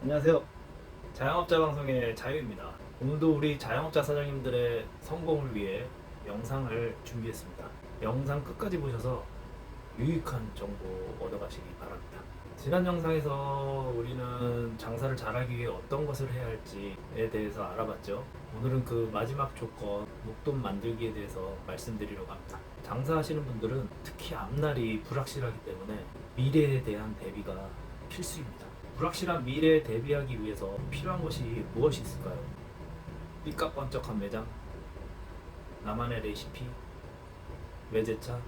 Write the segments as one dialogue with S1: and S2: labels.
S1: 안녕하세요. 자영업자 방송의 자유입니다. 오늘도 우리 자영업자 사장님들의 성공을 위해 영상을 준비했습니다. 영상 끝까지 보셔서 유익한 정보 얻어가시기 바랍니다. 지난 영상에서 우리는 장사를 잘하기 위해 어떤 것을 해야 할지에 대해서 알아봤죠. 오늘은 그 마지막 조건, 목돈 만들기에 대해서 말씀드리려고 합니다. 장사하시는 분들은 특히 앞날이 불확실하기 때문에 미래에 대한 대비가 필수입니다. 불확실한 미래에 대비하기 위해서 필요한 것이 무엇이 있을까요? 삐까뻔쩍한 매장, 나만의 레시피, 외제차.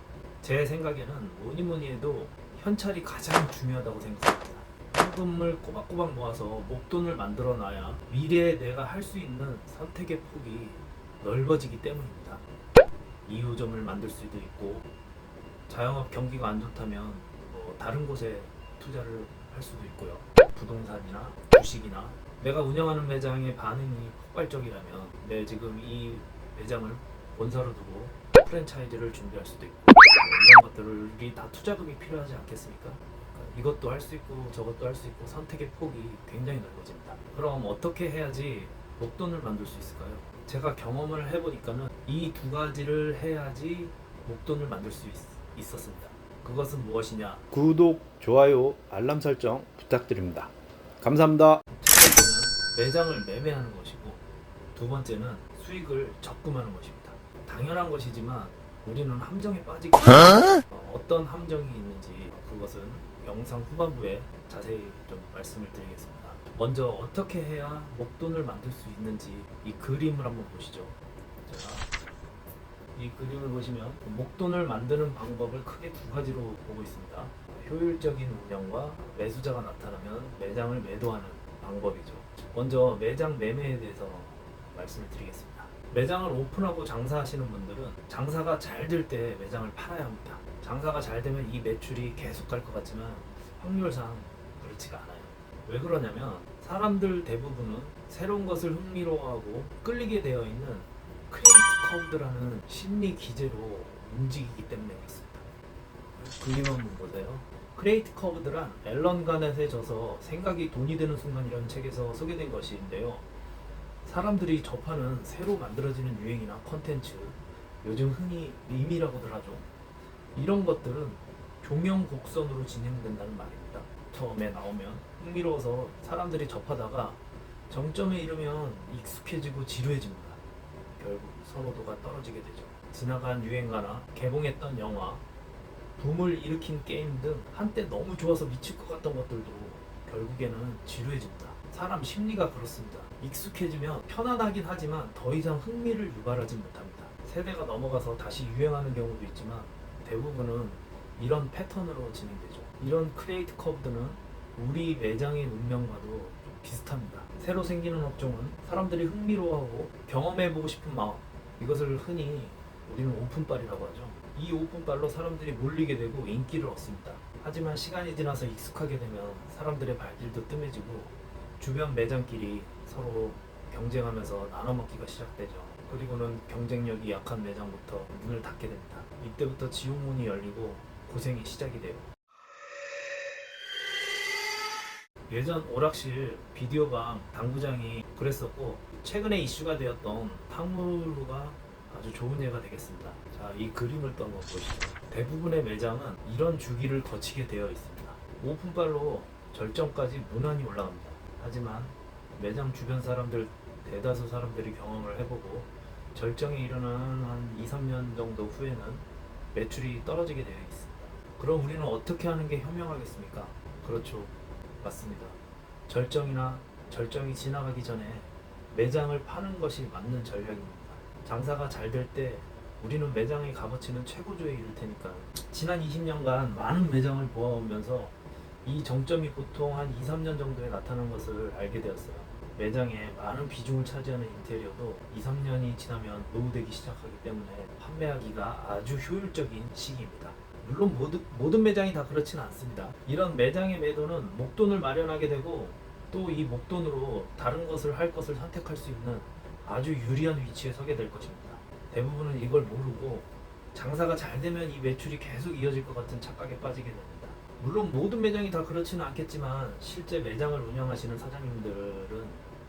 S1: 제 생각에는 뭐니 해도 현찰이 가장 중요하다고 생각합니다. 현금을 꼬박꼬박 모아서 목돈을 만들어 놔야 미래에 내가 할 수 있는 선택의 폭이 넓어지기 때문입니다. 2호점을 만들 수도 있고, 자영업 경기가 안 좋다면 다른 곳에 투자를 할 수도 있고요. 부동산이나 주식이나. 내가 운영하는 매장의 반응이 폭발적이라면 지금 이 매장을 본사로 두고 프랜차이즈를 준비할 수도 있고, 이런 것들이 다 투자금이 필요하지 않겠습니까? 그러니까 이것도 할 수 있고 저것도 할 수 있고 선택의 폭이 굉장히 넓어집니다. 그럼 어떻게 해야지 목돈을 만들 수 있을까요? 제가 경험을 해보니까는 이 두 가지를 해야지 목돈을 만들 수 있었습니다. 그것은 무엇이냐?
S2: 구독, 좋아요, 알람 설정 부탁드립니다. 감사합니다.
S1: 첫 번째는 매장을 매매하는 것이고, 두 번째는 수익을 적금하는 것입니다. 당연한 것이지만 우리는 함정에 빠지기 때문에 어떤 함정이 있는지 그것은 영상 후반부에 자세히 좀 말씀을 드리겠습니다. 먼저 어떻게 해야 목돈을 만들 수 있는지 이 그림을 한번 보시죠. 제가 이 그림을 보시면 목돈을 만드는 방법을 크게 두 가지로 보고 있습니다. 효율적인 운영과 매수자가 나타나면 매장을 매도하는 방법이죠. 먼저 매장 매매에 대해서 말씀을 드리겠습니다. 매장을 오픈하고 장사하시는 분들은 장사가 잘 될 때 매장을 팔아야 합니다. 장사가 잘 되면 이 매출이 계속 갈 것 같지만 확률상 그렇지가 않아요. 왜 그러냐면 사람들 대부분은 새로운 것을 흥미로워하고 끌리게 되어 있는 크리에이트 커브라는 심리 기제로 움직이기 때문에 그렇습니다. 그림 한번 보세요. 크리에이트 커브드란 앨런 가넷에 져서 생각이 돈이 되는 순간이라는 책에서 소개된 것인데요. 사람들이 접하는 새로 만들어지는 유행이나 컨텐츠, 요즘 흔히 밈이라고들 하죠. 이런 것들은 종영곡선으로 진행된다는 말입니다. 처음에 나오면 흥미로워서 사람들이 접하다가 정점에 이르면 익숙해지고 지루해집니다. 결국 선호도가 떨어지게 되죠. 지나간 유행가나 개봉했던 영화, 붐을 일으킨 게임 등 한때 너무 좋아서 미칠 것 같던 것들도 결국에는 지루해집니다. 사람 심리가 그렇습니다. 익숙해지면 편안하긴 하지만 더 이상 흥미를 유발하지 못합니다. 세대가 넘어가서 다시 유행하는 경우도 있지만 대부분은 이런 패턴으로 진행되죠. 이런 크리에이트 커브드는 우리 매장의 운명과도 비슷합니다. 새로 생기는 업종은 사람들이 흥미로워하고 경험해보고 싶은 마음, 이것을 흔히 우리는 오픈빨이라고 하죠. 이 오픈빨로 사람들이 몰리게 되고 인기를 얻습니다. 하지만 시간이 지나서 익숙하게 되면 사람들의 발길도 뜸해지고 주변 매장끼리 서로 경쟁하면서 나눠먹기가 시작되죠. 그리고는 경쟁력이 약한 매장부터 문을 닫게 됩니다. 이때부터 지옥문이 열리고 고생이 시작이 돼요. 예전 오락실 비디오방 당구장이 그랬었고, 최근에 이슈가 되었던 탕후루가 아주 좋은 예가 되겠습니다. 자, 이 그림을 또 한번 보시죠. 대부분의 매장은 이런 주기를 거치게 되어 있습니다. 오픈발로 절정까지 무난히 올라갑니다. 하지만 매장 주변 사람들, 대다수 사람들이 경험을 해보고 절정에 이르는 한 2, 3년 정도 후에는 매출이 떨어지게 되어 있습니다. 그럼 우리는 어떻게 하는 게 현명하겠습니까? 그렇죠. 맞습니다. 절정이 지나가기 전에 매장을 파는 것이 맞는 전략입니다. 장사가 잘 될 때 우리는 매장의 값어치는 최고조에 이를 테니까요. 지난 20년간 많은 매장을 모아오면서 이 정점이 보통 한 2, 3년 정도에 나타난 것을 알게 되었어요. 매장에 많은 비중을 차지하는 인테리어도 2, 3년이 지나면 노후되기 시작하기 때문에 판매하기가 아주 효율적인 시기입니다. 물론 모든 매장이 다 그렇지는 않습니다. 이런 매장의 매도는 목돈을 마련하게 되고, 또 이 목돈으로 다른 것을 할 것을 선택할 수 있는 아주 유리한 위치에 서게 될 것입니다. 대부분은 이걸 모르고 장사가 잘 되면 이 매출이 계속 이어질 것 같은 착각에 빠지게 됩니다. 물론 모든 매장이 다 그렇지는 않겠지만 실제 매장을 운영하시는 사장님들은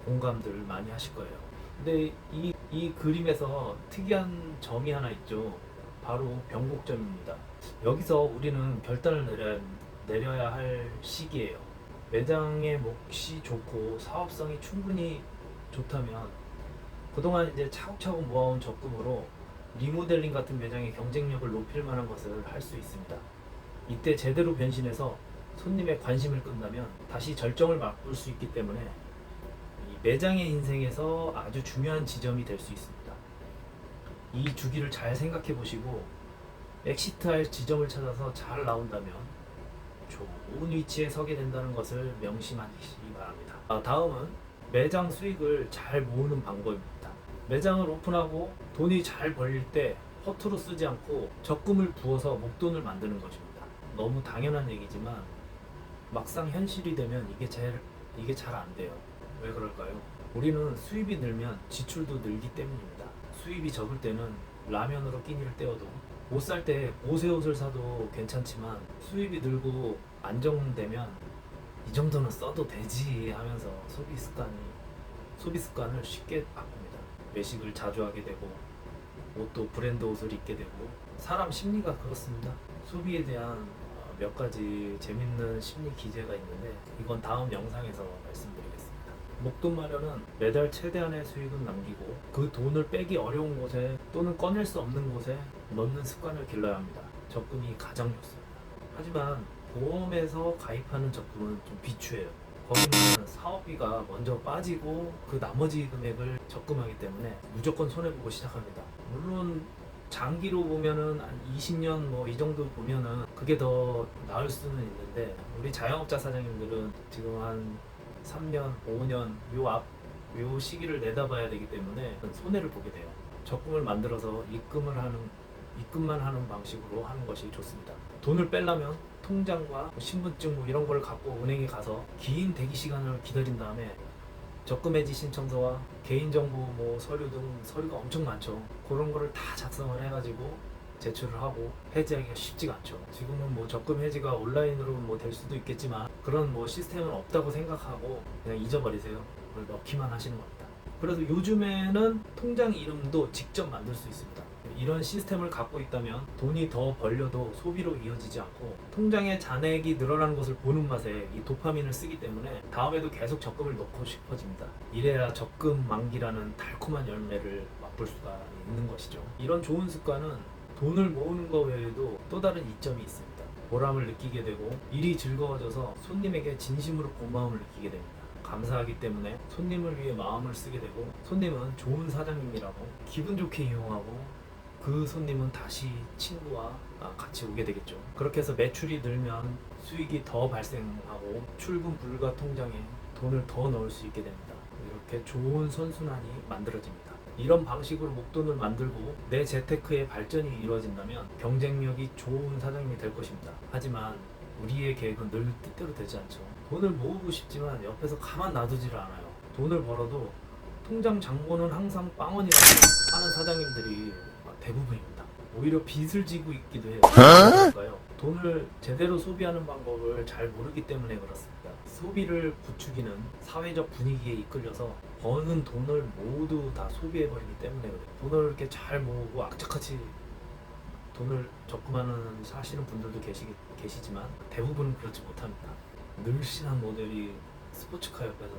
S1: 공감들 많이 하실 거예요. 근데 이 그림에서 특이한 점이 하나 있죠. 바로 변곡점입니다. 여기서 우리는 결단을 내려야 할 시기예요. 매장의 몫이 좋고 사업성이 충분히 좋다면 그동안 이제 차곡차곡 모아온 적금으로 리모델링 같은 매장의 경쟁력을 높일 만한 것을 할 수 있습니다. 이때 제대로 변신해서 손님의 관심을 끈다면 다시 절정을 맛볼 수 있기 때문에 이 매장의 인생에서 아주 중요한 지점이 될 수 있습니다. 이 주기를 잘 생각해 보시고 엑시트할 지점을 찾아서 잘 나온다면 좋은 위치에 서게 된다는 것을 명심하시기 바랍니다. 다음은 매장 수익을 잘 모으는 방법입니다. 매장을 오픈하고 돈이 잘 벌릴 때 허투루 쓰지 않고 적금을 부어서 목돈을 만드는 것입니다. 너무 당연한 얘기지만 막상 현실이 되면 이게 잘 안 돼요. 왜 그럴까요? 우리는 수입이 늘면 지출도 늘기 때문입니다. 수입이 적을 때는 라면으로 끼니를 때워도 옷 살 때 옷에 옷을 사도 괜찮지만 수입이 늘고 안정되면 이 정도는 써도 되지 하면서 소비 습관을 쉽게 바꿉니다. 외식을 자주 하게 되고 옷도 브랜드 옷을 입게 되고 사람 심리가 그렇습니다. 소비에 대한 몇 가지 재밌는 심리 기제가 있는데 이건 다음 영상에서 말씀드리겠습니다. 목돈 마련은 매달 최대한의 수익은 남기고 그 돈을 빼기 어려운 곳에 또는 꺼낼 수 없는 곳에 넣는 습관을 길러야 합니다. 적금이 가장 좋습니다. 하지만 보험에서 가입하는 적금은 좀 비추해요. 거기는 사업비가 먼저 빠지고 그 나머지 금액을 적금하기 때문에 무조건 손해보고 시작합니다. 물론 장기로 보면은 한 20년 뭐 이 정도 보면은 그게 더 나을 수는 있는데 우리 자영업자 사장님들은 지금 한 3년, 5년 요 시기를 내다봐야 되기 때문에 손해를 보게 돼요. 적금을 만들어서 입금만 하는 방식으로 하는 것이 좋습니다. 돈을 빼려면 통장과 신분증 뭐 이런 걸 갖고 은행에 가서 긴 대기 시간을 기다린 다음에 적금 해지 신청서와 개인정보 뭐 서류 등 서류가 엄청 많죠. 그런 거를 다 작성을 해가지고 제출을 하고 해지하기가 쉽지가 않죠. 지금은 뭐 적금 해지가 온라인으로 뭐 될 수도 있겠지만 그런 뭐 시스템은 없다고 생각하고 그냥 잊어버리세요. 그걸 넣기만 하시는 겁니다. 그래서 요즘에는 통장 이름도 직접 만들 수 있습니다. 이런 시스템을 갖고 있다면 돈이 더 벌려도 소비로 이어지지 않고 통장에 잔액이 늘어나는 것을 보는 맛에 이 도파민을 쓰기 때문에 다음에도 계속 적금을 넣고 싶어집니다. 이래야 적금 만기라는 달콤한 열매를 맛볼 수가 있는 것이죠. 이런 좋은 습관은 돈을 모으는 것 외에도 또 다른 이점이 있습니다. 보람을 느끼게 되고 일이 즐거워져서 손님에게 진심으로 고마움을 느끼게 됩니다. 감사하기 때문에 손님을 위해 마음을 쓰게 되고 손님은 좋은 사장님이라고 기분 좋게 이용하고 그 손님은 다시 친구와 같이 오게 되겠죠. 그렇게 해서 매출이 늘면 수익이 더 발생하고 출금 불가 통장에 돈을 더 넣을 수 있게 됩니다. 이렇게 좋은 선순환이 만들어집니다. 이런 방식으로 목돈을 만들고 내 재테크의 발전이 이루어진다면 경쟁력이 좋은 사장님이 될 것입니다. 하지만 우리의 계획은 늘 뜻대로 되지 않죠. 돈을 모으고 싶지만 옆에서 가만 놔두지를 않아요. 돈을 벌어도 통장 잔고는 항상 빵원이라고 하는 사장님들이 대부분입니다. 오히려 빚을 지고 있기도 해요. 그러니까요. 돈을 제대로 소비하는 방법을 잘 모르기 때문에 그렇습니다. 소비를 부추기는 사회적 분위기에 이끌려서 버는 돈을 모두 다 소비해버리기 때문에 그래요. 돈을 이렇게 잘 모으고 악착같이 돈을 사시는 분들도 계시지만 대부분은 그렇지 못합니다. 늘씬한 모델이 스포츠카 옆에서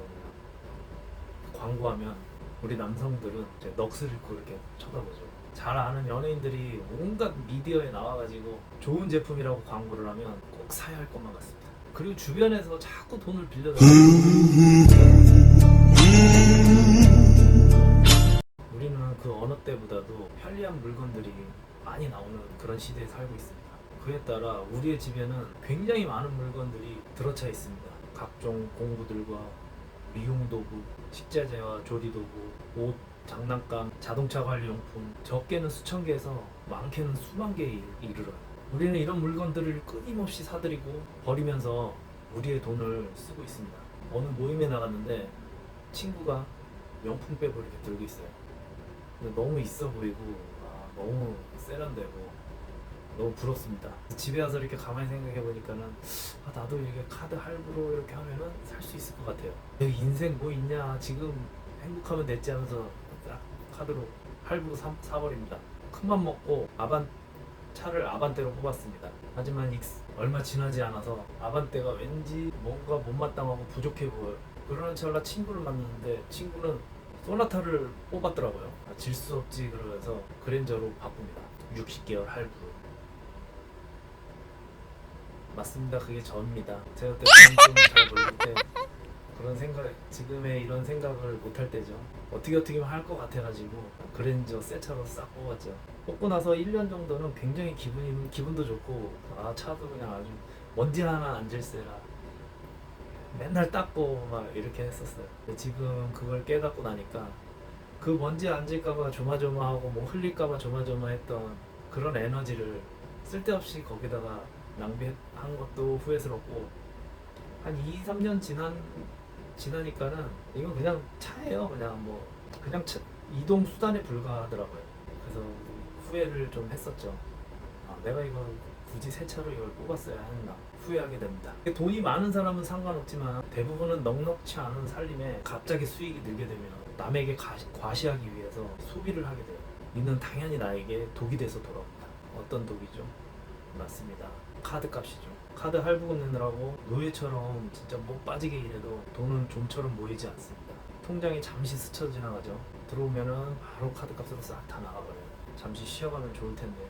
S1: 광고하면 우리 남성들은 이제 넋을 잃고 이렇게 쳐다보죠. 잘 아는 연예인들이 온갖 미디어에 나와가지고 좋은 제품이라고 광고를 하면 꼭 사야 할 것만 같습니다. 그리고 주변에서 자꾸 돈을 빌려달라고 우리는 그 어느 때보다도 편리한 물건들이 많이 나오는 그런 시대에 살고 있습니다. 그에 따라 우리의 집에는 굉장히 많은 물건들이 들어차 있습니다. 각종 공구들과 미용도구, 식자재와 조리도구, 옷, 장난감, 자동차 관리용품 적게는 수천 개에서 많게는 수만 개에 이르러요. 우리는 이런 물건들을 끊임없이 사들이고 버리면서 우리의 돈을 쓰고 있습니다. 어느 모임에 나갔는데 친구가 명품백을 이렇게 들고 있어요. 근데 너무 있어 보이고 너무 세련되고 너무 부럽습니다. 집에 와서 이렇게 가만히 생각해 보니까는 나도 이렇게 카드 할부로 이렇게 하면은 살 수 있을 것 같아요. 여기 인생 뭐 있냐, 지금 행복하면 됐지 하면서 딱 카드로 할부로 사버립니다. 큰맘 먹고 차를 아반떼로 뽑았습니다. 하지만 얼마 지나지 않아서 아반떼가 왠지 뭔가 못마땅하고 부족해 보여요. 그러는 찰나 친구를 만났는데 친구는 소나타를 뽑았더라고요. 질 수 없지 그러면서 그랜저로 바꿉니다. 60개월 할부로. 맞습니다. 그게 저입니다. 제가 그때 좀잘 모를 때 그런 생각, 지금의 이런 생각을 못 할 때죠. 어떻게 할 것 같아가지고 그랜저 새 차로 싹 뽑았죠. 뽑고 나서 1년 정도는 굉장히 기분도 좋고 차도 그냥 아주 먼지 하나 안 질세라 맨날 닦고 막 이렇게 했었어요. 근데 지금 그걸 깨닫고 나니까 그 먼지 앉을까봐 조마조마하고 뭐 흘릴까봐 조마조마했던 그런 에너지를 쓸데없이 거기다가 낭비한 것도 후회스럽고, 한 2, 3년 지나니까는 이건 그냥 차예요. 그냥 이동 수단에 불과하더라고요. 그래서 후회를 좀 했었죠. 내가 이걸 굳이 새 차로 이걸 뽑았어야 했나 후회하게 됩니다. 돈이 많은 사람은 상관없지만 대부분은 넉넉치 않은 살림에 갑자기 수익이 늘게 되면 남에게 과시하기 위해서 소비를 하게 돼요. 이는 당연히 나에게 독이 돼서 돌아옵니다. 어떤 독이죠? 맞습니다. 카드 값이죠. 카드 할부 내느라고 노예처럼 진짜 못 빠지게 일해도 돈은 좀처럼 모이지 않습니다. 통장이 잠시 스쳐 지나가죠. 들어오면은 바로 카드 값으로 싹 다 나가버려요. 잠시 쉬어가면 좋을 텐데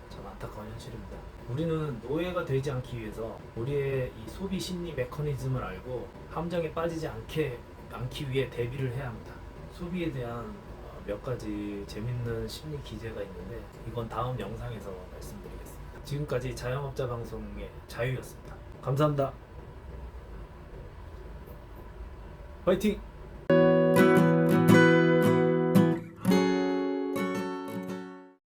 S1: 참 안타까운 현실입니다. 우리는 노예가 되지 않기 위해서 우리의 이 소비 심리 메커니즘을 알고 함정에 빠지지 않기 위해 대비를 해야 합니다. 소비에 대한 몇 가지 재밌는 심리 기제가 있는데 이건 다음 영상에서 말씀드리겠습니다. 지금까지 자영업자 방송의 자유였습니다. 감사합니다. 화이팅!